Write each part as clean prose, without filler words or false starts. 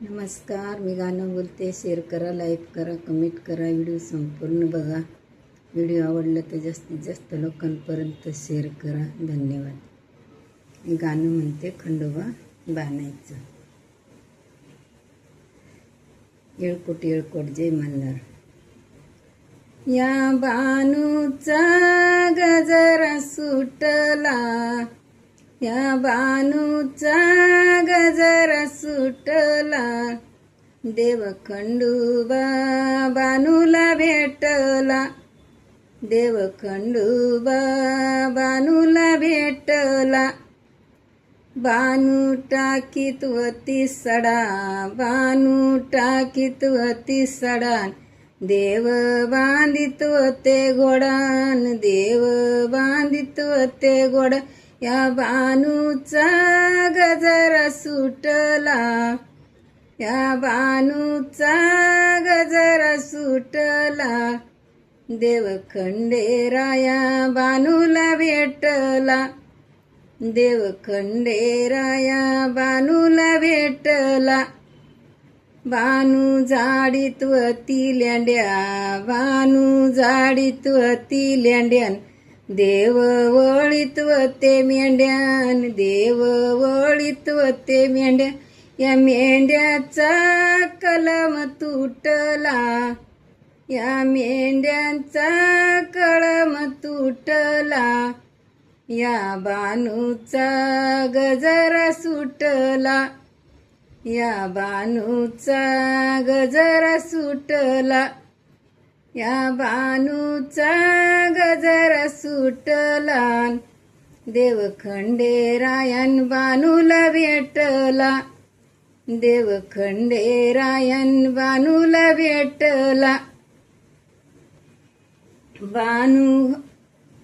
नमस्कार, मी गाणं बोलते. शेअर करा, लाईक करा, कमेंट करा, व्हिडिओ संपूर्ण बघा. व्हिडिओ आवडला तर जास्तीत जास्त लोकांपर्यंत शेअर करा. धन्यवाद. मी गाणं म्हणते, खंडोबा बाणायचं. येळकोट येळकोट जय मल्हार. या बानूचा गजरा सुटला, या बानूचा गजरा सुटला, देव खंडोबा बानूला भेटला, देव खंडोबा बानूला भेटला. बानू टाकीत वती सडा, बानू टाकीत वती सडा, देव बांधित होते घोडान, देव बांधित होते घोडा. या बानूचा गजरा सुटला, या बानूचा गजरा सुटला, देव खंडेराया बानूला भेटला, देव खंडेराया बानूला भेटला. बानू झाडीत वती लेंड्या, बानू झाडीत वती लेंड्यान, देव वळीत वते मेंढ्यान, देव वळीत वते मेंढ्या. या मेंढ्याचा कलम तुटला, या मेंढ्यांचा कलम तुटला, या बानूचा गजरा सुटला, या बानूचा गजरा सुटला, या बानूचा गजरा सुटला, देव खंडेरायन बानूला भेटला, देव खंडेरायन बानूला भेटला. बानू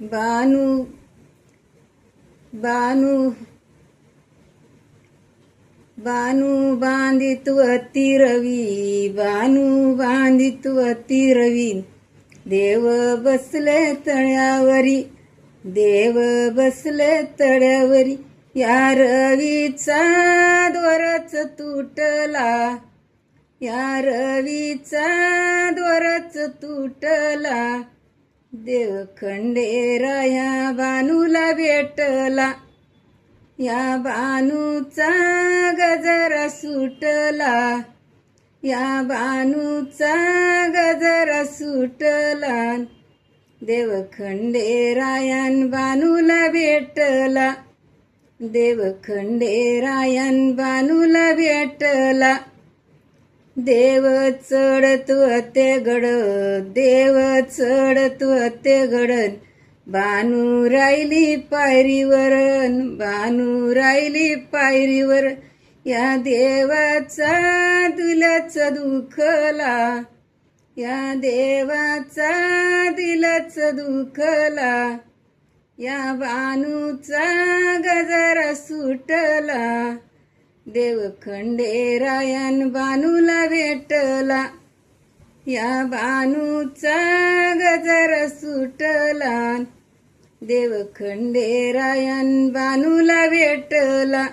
बानू बानू बानू बांधित वती रवी, बानू बांधित वती रवी, देव बसले तळ्यावरी, देव बसले तळ्यावरी. या रवीचा दोरच तुटला, या रवीचा दोरच तुटला, देव खंडेराया बानूला भेटला, या बानूचा गजरा सुटला, या बानूचा गजरा सुटला, देव खंडेरायन बानूला भेटला, देव खंडेरायन बानूला भेटला. देव चढत होते गड, देव चढत होते गड, बानू राहिली पायरीवरन, बानू राहिली पायरीवर. या देवाचा दिलच दुखला, या देवाचा दिलच दुखला, या बानूचा गजरा सुटला, देव खंडेरायन बानूला भेटला, या बानूचा गजरा सुटला, देव खंडेरायन बानूला भेटला.